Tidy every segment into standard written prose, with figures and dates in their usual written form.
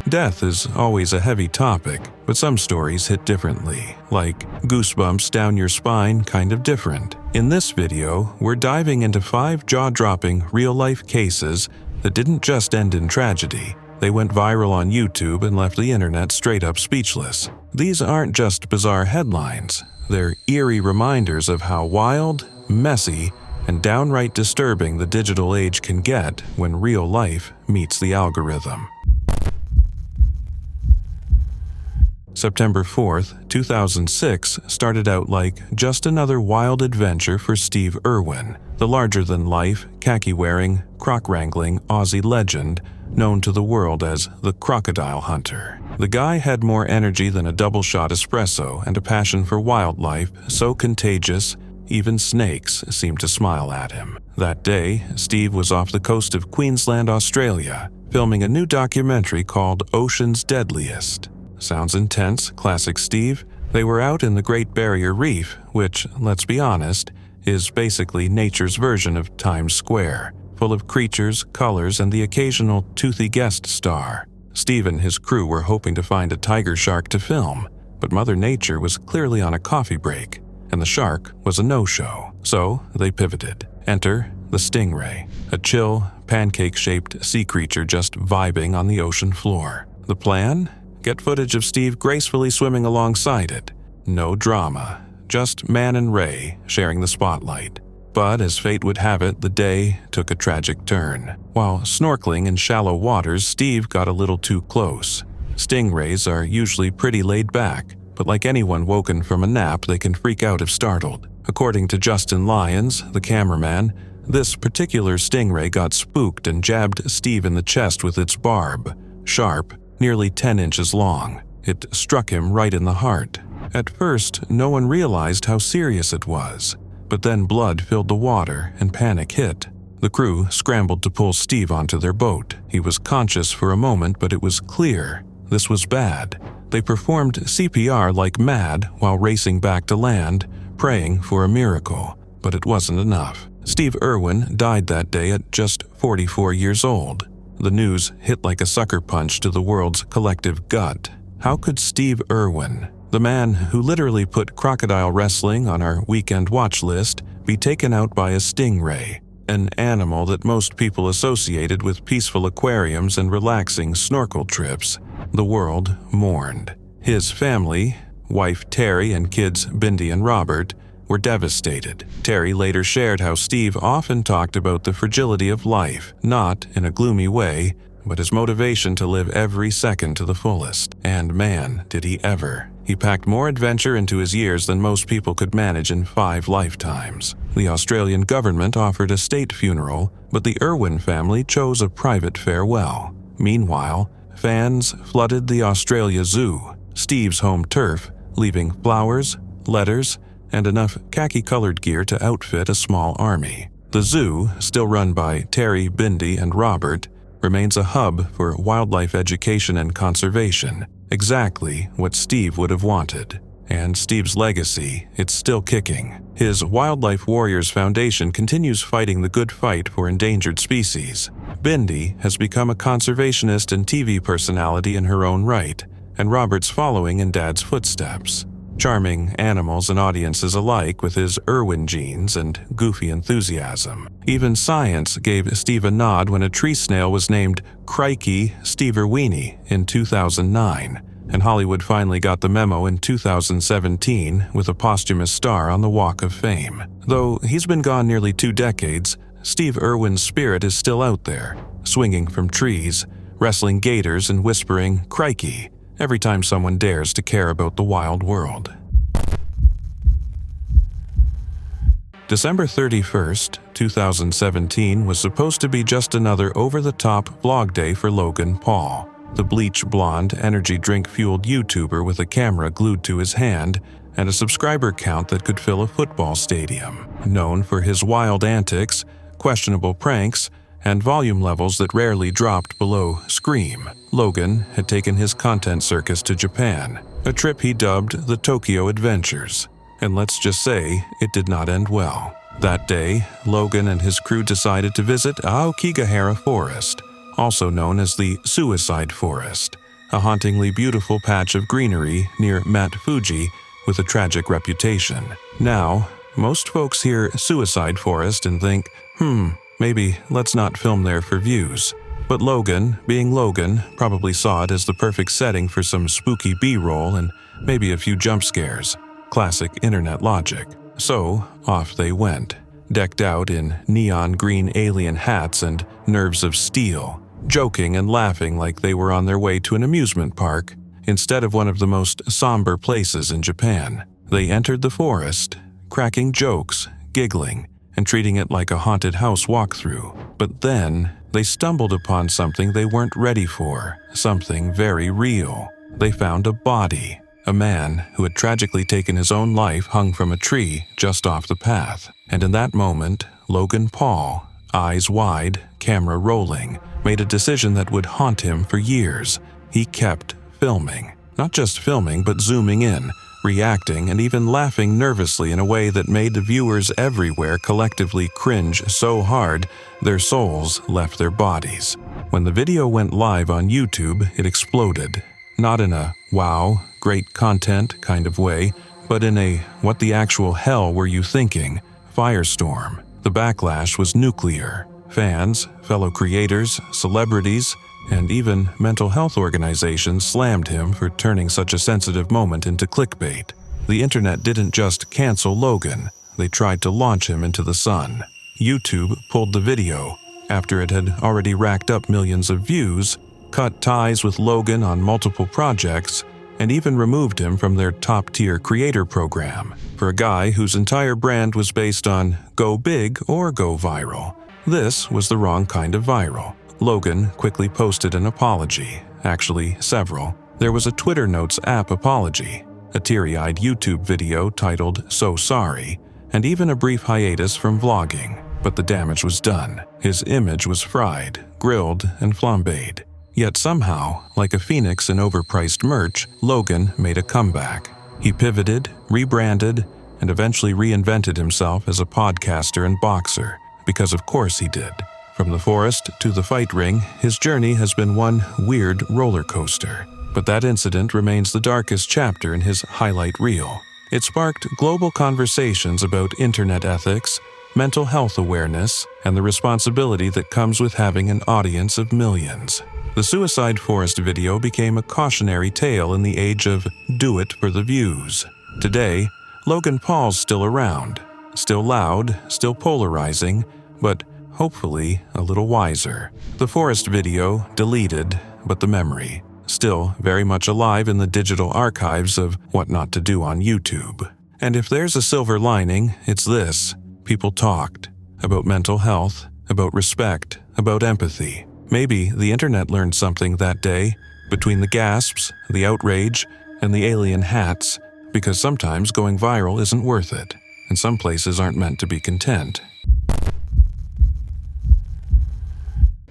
Death is always a heavy topic, but some stories hit differently, like goosebumps down your spine kind of different. In this video, we're diving into 5 jaw-dropping real-life cases that didn't just end in tragedy. They went viral on YouTube and left the internet straight up speechless. These aren't just bizarre headlines, they're eerie reminders of how wild, messy, and downright disturbing the digital age can get when real life meets the algorithm. September 4th, 2006 started out like just another wild adventure for Steve Irwin, the larger-than-life, khaki-wearing, croc-wrangling Aussie legend known to the world as the Crocodile Hunter. The guy had more energy than a double-shot espresso and a passion for wildlife so contagious, even snakes seemed to smile at him. That day, Steve was off the coast of Queensland, Australia, filming a new documentary called Ocean's Deadliest. Sounds intense, classic Steve. They were out in the Great Barrier Reef, which, let's be honest, is basically nature's version of Times Square, full of creatures, colors, and the occasional toothy guest star. Steve and his crew were hoping to find a tiger shark to film, but Mother Nature was clearly on a coffee break, and the shark was a no-show. So they pivoted. Enter the stingray, a chill, pancake-shaped sea creature just vibing on the ocean floor. The plan? Get footage of Steve gracefully swimming alongside it. No drama, just Man and Ray sharing the spotlight. But as fate would have it, the day took a tragic turn. While snorkeling in shallow waters, Steve got a little too close. Stingrays are usually pretty laid back, but like anyone woken from a nap, they can freak out if startled. According to Justin Lyons, the cameraman, this particular stingray got spooked and jabbed Steve in the chest with its barb, sharp, nearly 10 inches long. It struck him right in the heart. At first, no one realized how serious it was, but then blood filled the water and panic hit. The crew scrambled to pull Steve onto their boat. He was conscious for a moment, but it was clear this was bad. They performed CPR like mad while racing back to land, praying for a miracle, but it wasn't enough. Steve Irwin died that day at just 44 years old. The news hit like a sucker punch to the world's collective gut. How could Steve Irwin, the man who literally put crocodile wrestling on our weekend watch list, be taken out by a stingray, an animal that most people associated with peaceful aquariums and relaxing snorkel trips? The world mourned. His family, wife Terry and kids Bindi and Robert, were devastated. Terry later shared how Steve often talked about the fragility of life, not in a gloomy way, but his motivation to live every second to the fullest. And man, did he ever. He packed more adventure into his years than most people could manage in 5 lifetimes. The Australian government offered a state funeral, but the Irwin family chose a private farewell. Meanwhile, fans flooded the Australia Zoo, Steve's home turf, leaving flowers, letters, and enough khaki-colored gear to outfit a small army. The zoo, still run by Terry, Bindi, and Robert, remains a hub for wildlife education and conservation, exactly what Steve would have wanted. And Steve's legacy, it's still kicking. His Wildlife Warriors Foundation continues fighting the good fight for endangered species. Bindi has become a conservationist and TV personality in her own right, and Robert's following in Dad's footsteps. Charming animals and audiences alike with his Irwin genes and goofy enthusiasm. Even science gave Steve a nod when a tree snail was named Crikey Steverweenie in 2009, and Hollywood finally got the memo in 2017 with a posthumous star on the Walk of Fame. Though he's been gone nearly 2 decades, Steve Irwin's spirit is still out there, swinging from trees, wrestling gators and whispering "Crikey" every time someone dares to care about the wild world. December 31st, 2017 was supposed to be just another over-the-top vlog day for Logan Paul, the bleach-blonde, energy drink-fueled YouTuber with a camera glued to his hand and a subscriber count that could fill a football stadium. Known for his wild antics, questionable pranks, and volume levels that rarely dropped below scream, Logan had taken his content circus to Japan, a trip he dubbed the Tokyo Adventures. And let's just say, it did not end well. That day, Logan and his crew decided to visit Aokigahara Forest, also known as the Suicide Forest, a hauntingly beautiful patch of greenery near Mt. Fuji with a tragic reputation. Now, most folks hear suicide forest and think, maybe let's not film there for views. But Logan, being Logan, probably saw it as the perfect setting for some spooky B-roll and maybe a few jump scares. Classic internet logic. So, off they went, decked out in neon green alien hats and nerves of steel, joking and laughing like they were on their way to an amusement park instead of one of the most somber places in Japan. They entered the forest, cracking jokes, giggling, and treating it like a haunted house walkthrough. But then, they stumbled upon something they weren't ready for, something very real. They found a body. A man who had tragically taken his own life hung from a tree just off the path. And in that moment, Logan Paul, eyes wide, camera rolling, made a decision that would haunt him for years. He kept filming. Not just filming, but zooming in, reacting, and even laughing nervously in a way that made the viewers everywhere collectively cringe so hard their souls left their bodies. When the video went live on YouTube, it exploded. Not in a, wow, great content kind of way, but in a, what the actual hell were you thinking, firestorm. The backlash was nuclear. Fans, fellow creators, celebrities, and even mental health organizations slammed him for turning such a sensitive moment into clickbait. The internet didn't just cancel Logan, they tried to launch him into the sun. YouTube pulled the video after it had already racked up millions of views, cut ties with Logan on multiple projects, and even removed him from their top-tier creator program for a guy whose entire brand was based on go big or go viral. This was the wrong kind of viral. Logan quickly posted an apology, actually several. There was a Twitter Notes app apology, a teary-eyed YouTube video titled So Sorry, and even a brief hiatus from vlogging. But the damage was done. His image was fried, grilled, and flambéed. Yet somehow, like a phoenix in overpriced merch, Logan made a comeback. He pivoted, rebranded, and eventually reinvented himself as a podcaster and boxer, because of course he did. From the forest to the fight ring, his journey has been one weird roller coaster. But that incident remains the darkest chapter in his highlight reel. It sparked global conversations about internet ethics, mental health awareness, and the responsibility that comes with having an audience of millions. The Suicide Forest video became a cautionary tale in the age of do it for the views. Today, Logan Paul's still around, still loud, still polarizing, but hopefully a little wiser. The Forest video deleted, but the memory still very much alive in the digital archives of what not to do on YouTube. And if there's a silver lining, it's this. People talked about mental health, about respect, about empathy. Maybe the internet learned something that day, between the gasps, the outrage, and the alien hats, because sometimes going viral isn't worth it, and some places aren't meant to be content.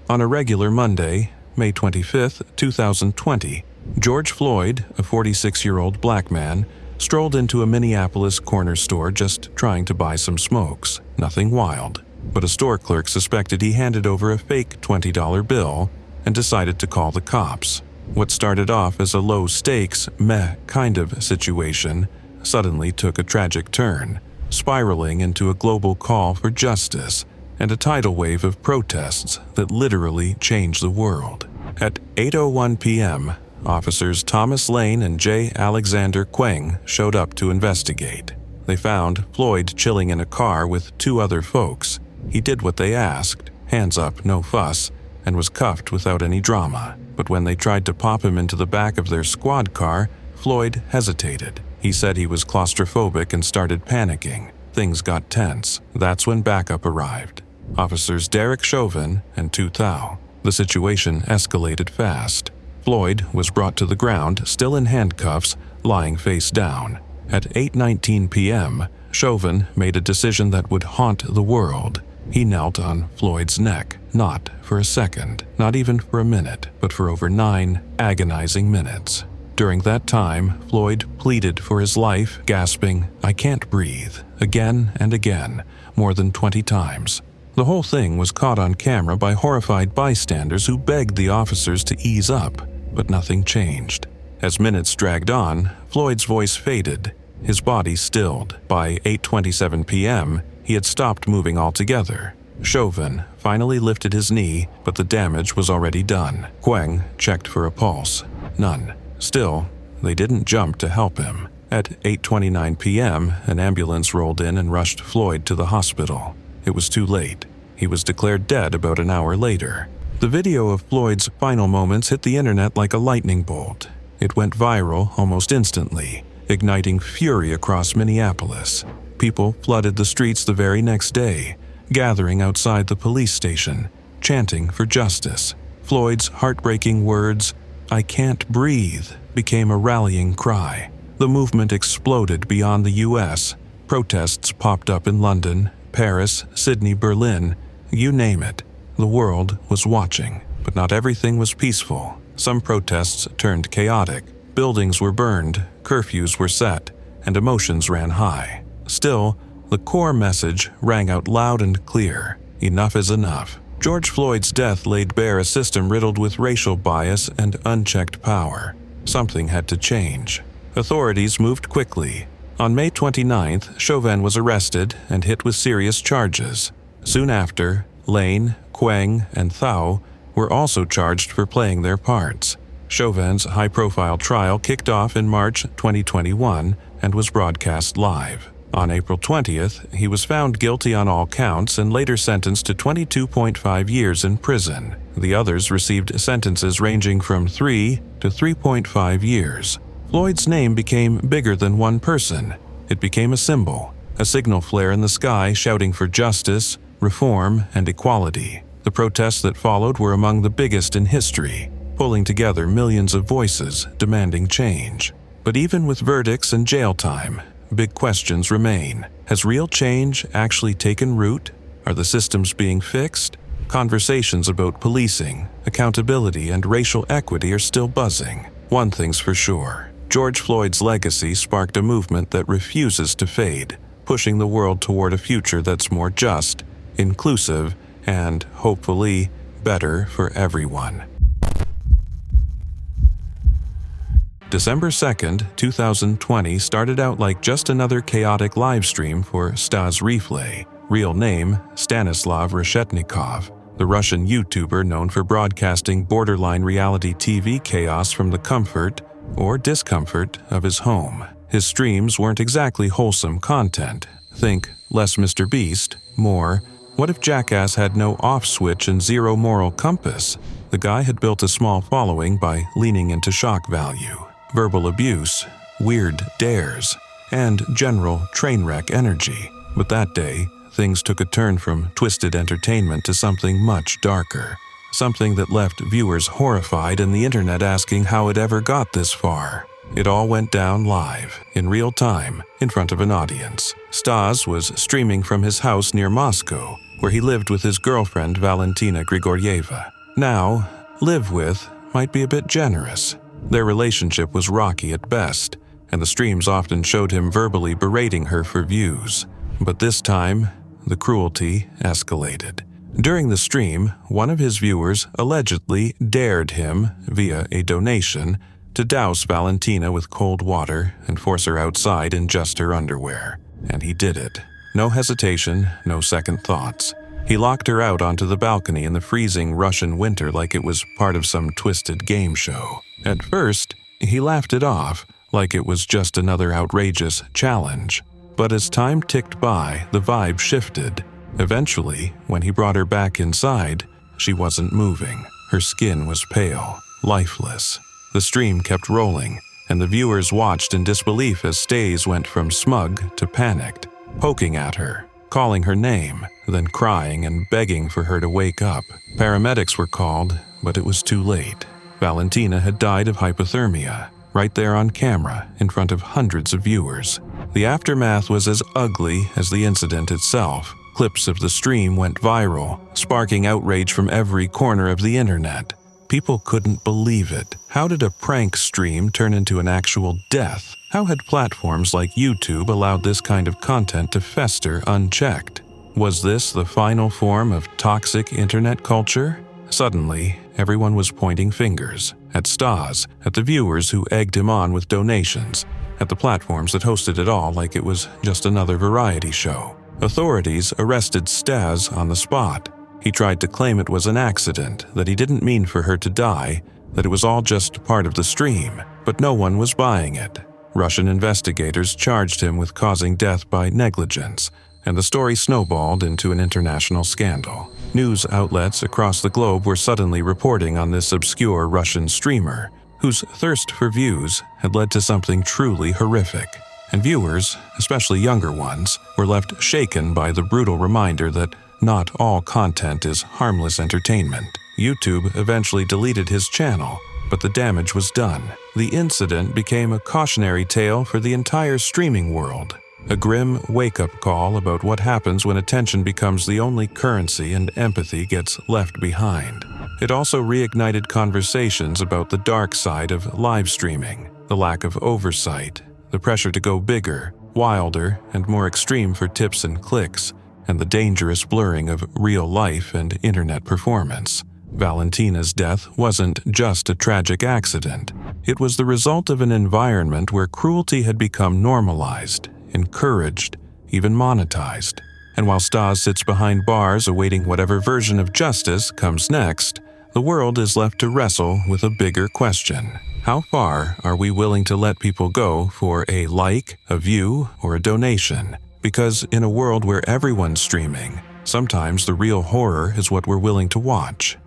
On a regular Monday, May 25, 2020, George Floyd, a 46-year-old black man, strolled into a Minneapolis corner store just trying to buy some smokes. Nothing wild. But a store clerk suspected he handed over a fake $20 bill and decided to call the cops. What started off as a low-stakes, meh kind of situation suddenly took a tragic turn, spiraling into a global call for justice and a tidal wave of protests that literally changed the world. At 8:01 p.m., officers Thomas Lane and J. Alexander Queng showed up to investigate. They found Floyd chilling in a car with two other folks. He did what they asked, hands up, no fuss, and was cuffed without any drama. But when they tried to pop him into the back of their squad car, Floyd hesitated. He said he was claustrophobic and started panicking. Things got tense. That's when backup arrived. Officers Derek Chauvin and Tu Thao. The situation escalated fast. Floyd was brought to the ground, still in handcuffs, lying face down. At 8:19 p.m., Chauvin made a decision that would haunt the world. He knelt on Floyd's neck, not for a second, not even for a minute, but for over 9 agonizing minutes. During that time, Floyd pleaded for his life, gasping, "I can't breathe," again and again, more than 20 times. The whole thing was caught on camera by horrified bystanders who begged the officers to ease up. but nothing changed. As minutes dragged on, Floyd's voice faded. His body stilled. By 8:27 p.m., he had stopped moving altogether. Chauvin finally lifted his knee, but the damage was already done. Quang checked for a pulse. None. Still, they didn't jump to help him. At 8:29 p.m., an ambulance rolled in and rushed Floyd to the hospital. It was too late. He was declared dead about an hour later. The video of Floyd's final moments hit the internet like a lightning bolt. It went viral almost instantly, igniting fury across Minneapolis. People flooded the streets the very next day, gathering outside the police station, chanting for justice. Floyd's heartbreaking words, "I can't breathe," became a rallying cry. The movement exploded beyond the U.S. Protests popped up in London, Paris, Sydney, Berlin, you name it. The world was watching, but not everything was peaceful. Some protests turned chaotic. Buildings were burned, curfews were set, and emotions ran high. Still, the core message rang out loud and clear. Enough is enough. George Floyd's death laid bare a system riddled with racial bias and unchecked power. Something had to change. Authorities moved quickly. On May 29th, Chauvin was arrested and hit with serious charges. Soon after, Lane, Quang, and Thao were also charged for playing their parts. Chauvin's high-profile trial kicked off in March 2021 and was broadcast live. On April 20th, he was found guilty on all counts and later sentenced to 22.5 years in prison. The others received sentences ranging from 3 to 3.5 years. Floyd's name became bigger than one person. It became a symbol, a signal flare in the sky shouting for justice, reform, and equality. The protests that followed were among the biggest in history, pulling together millions of voices demanding change. But even with verdicts and jail time, big questions remain. Has real change actually taken root? Are the systems being fixed? Conversations about policing, accountability, and racial equity are still buzzing. One thing's for sure. George Floyd's legacy sparked a movement that refuses to fade, pushing the world toward a future that's more just, inclusive, and, hopefully, better for everyone. December 2nd, 2020 started out like just another chaotic livestream for Stas Replay, real name Stanislav Reshetnikov, the Russian YouTuber known for broadcasting borderline reality TV chaos from the comfort or discomfort of his home. His streams weren't exactly wholesome content. Think less Mr. Beast, more, what if Jackass had no off switch and zero moral compass? The guy had built a small following by leaning into shock value, verbal abuse, weird dares, and general train wreck energy. But that day, things took a turn from twisted entertainment to something much darker. Something that left viewers horrified and the internet asking how it ever got this far. It all went down live, in real time, in front of an audience. Stas was streaming from his house near Moscow, where he lived with his girlfriend Valentina Grigorieva. Now, live with might be a bit generous. Their relationship was rocky at best, and the streams often showed him verbally berating her for views. But this time, the cruelty escalated. During the stream, one of his viewers allegedly dared him, via a donation, to douse Valentina with cold water and force her outside in just her underwear. And he did it. No hesitation, no second thoughts. He locked her out onto the balcony in the freezing Russian winter like it was part of some twisted game show. At first, he laughed it off, like it was just another outrageous challenge. But as time ticked by, the vibe shifted. Eventually, when he brought her back inside, she wasn't moving. Her skin was pale, lifeless. The stream kept rolling, and the viewers watched in disbelief as Stays went from smug to panicked, poking at her, calling her name, then crying and begging for her to wake up. Paramedics were called, but it was too late. Valentina had died of hypothermia, right there on camera, in front of hundreds of viewers. The aftermath was as ugly as the incident itself. Clips of the stream went viral, sparking outrage from every corner of the internet. People couldn't believe it. How did a prank stream turn into an actual death? How had platforms like YouTube allowed this kind of content to fester unchecked? Was this the final form of toxic internet culture? Suddenly, everyone was pointing fingers at Stas, at the viewers who egged him on with donations, at the platforms that hosted it all like it was just another variety show. Authorities arrested Stas on the spot. He tried to claim it was an accident, that he didn't mean for her to die, that it was all just part of the stream, but no one was buying it. Russian investigators charged him with causing death by negligence, and the story snowballed into an international scandal. News outlets across the globe were suddenly reporting on this obscure Russian streamer, whose thirst for views had led to something truly horrific. And viewers, especially younger ones, were left shaken by the brutal reminder that not all content is harmless entertainment. YouTube eventually deleted his channel, but the damage was done. The incident became a cautionary tale for the entire streaming world, a grim wake-up call about what happens when attention becomes the only currency and empathy gets left behind. It also reignited conversations about the dark side of live streaming, the lack of oversight, the pressure to go bigger, wilder, and more extreme for tips and clicks, and the dangerous blurring of real life and internet performance. Valentina's death wasn't just a tragic accident. It was the result of an environment where cruelty had become normalized, encouraged, even monetized. And while Stas sits behind bars awaiting whatever version of justice comes next, the world is left to wrestle with a bigger question. How far are we willing to let people go for a like, a view, or a donation? Because in a world where everyone's streaming, sometimes the real horror is what we're willing to watch.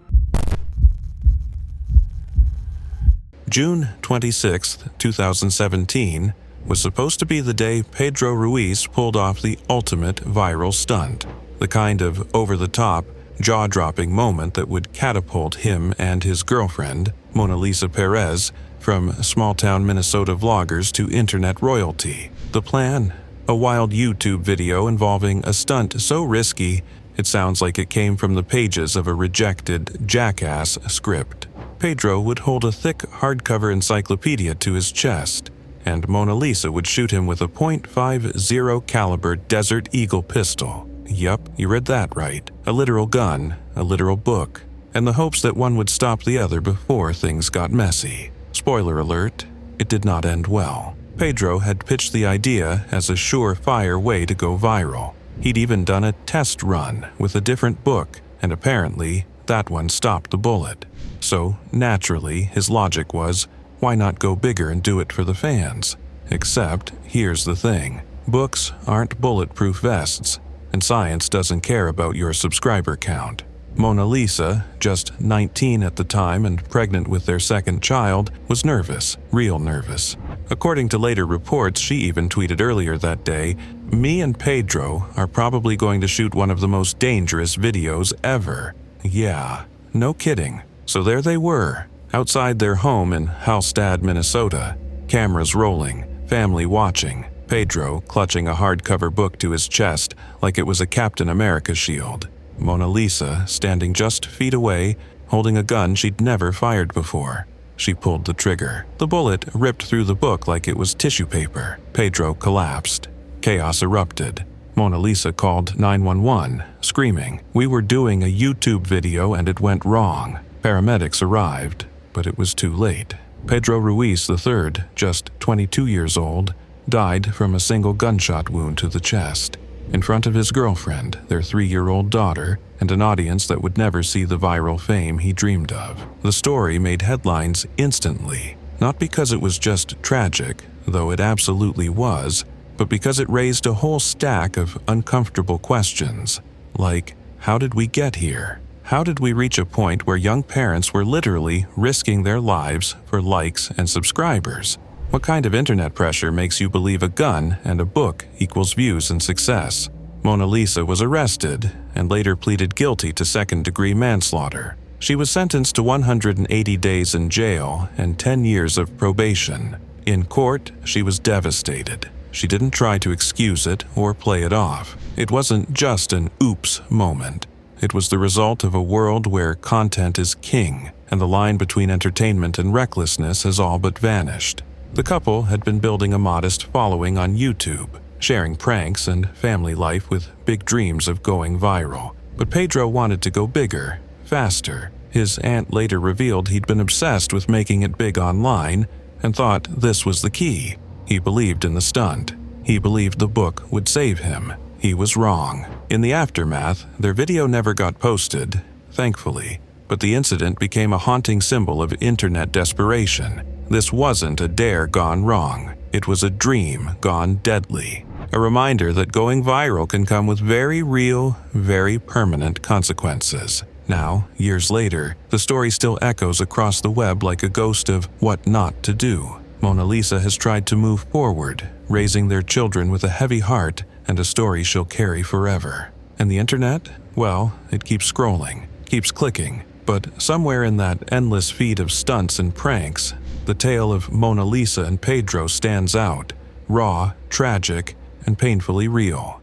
June 26, 2017, was supposed to be the day Pedro Ruiz pulled off the ultimate viral stunt, the kind of over-the-top, jaw-dropping moment that would catapult him and his girlfriend, Mona Lisa Perez, from small-town Minnesota vloggers to internet royalty. The plan? A wild YouTube video involving a stunt so risky, it sounds like it came from the pages of a rejected Jackass script. Pedro would hold a thick hardcover encyclopedia to his chest, and Mona Lisa would shoot him with a .50 caliber Desert Eagle pistol. Yup, you read that right. A literal gun, a literal book, and the hopes that one would stop the other before things got messy. Spoiler alert, it did not end well. Pedro had pitched the idea as a surefire way to go viral. He'd even done a test run with a different book, and apparently that one stopped the bullet. So, naturally, his logic was, why not go bigger and do it for the fans? Except, here's the thing. Books aren't bulletproof vests, and science doesn't care about your subscriber count. Mona Lisa, just 19 at the time and pregnant with their second child, was nervous, real nervous. According to later reports, she even tweeted earlier that day, "Me and Pedro are probably going to shoot one of the most dangerous videos ever." Yeah, no kidding. So there they were, outside their home in Hallstatt, Minnesota, cameras rolling, family watching, Pedro clutching a hardcover book to his chest like it was a Captain America shield. Mona Lisa standing just feet away, holding a gun she'd never fired before. She pulled the trigger. The bullet ripped through the book like it was tissue paper. Pedro collapsed. Chaos erupted. Mona Lisa called 911, screaming, "We were doing a YouTube video and it went wrong." Paramedics arrived, but it was too late. Pedro Ruiz III, just 22 years old, died from a single gunshot wound to the chest, in front of his girlfriend, their 3-year-old daughter, and an audience that would never see the viral fame he dreamed of. The story made headlines instantly, not because it was just tragic, though it absolutely was, but because it raised a whole stack of uncomfortable questions, like, how did we get here? How did we reach a point where young parents were literally risking their lives for likes and subscribers? What kind of internet pressure makes you believe a gun and a book equals views and success? Mona Lisa was arrested and later pleaded guilty to second-degree manslaughter. She was sentenced to 180 days in jail and 10 years of probation. In court, she was devastated. She didn't try to excuse it or play it off. It wasn't just an oops moment. It was the result of a world where content is king, and the line between entertainment and recklessness has all but vanished. The couple had been building a modest following on YouTube, sharing pranks and family life with big dreams of going viral. But Pedro wanted to go bigger, faster. His aunt later revealed he'd been obsessed with making it big online and thought this was the key. He believed in the stunt. He believed the book would save him. He was wrong. In the aftermath, their video never got posted, thankfully, but the incident became a haunting symbol of internet desperation. This wasn't a dare gone wrong. It was a dream gone deadly. A reminder that going viral can come with very real, very permanent consequences. Now, years later, the story still echoes across the web like a ghost of what not to do. Mona Lisa has tried to move forward, raising their children with a heavy heart and a story she'll carry forever. And the internet? Well, it keeps scrolling, keeps clicking, but somewhere in that endless feed of stunts and pranks, the tale of Mona Lisa and Pedro stands out, raw, tragic, and painfully real.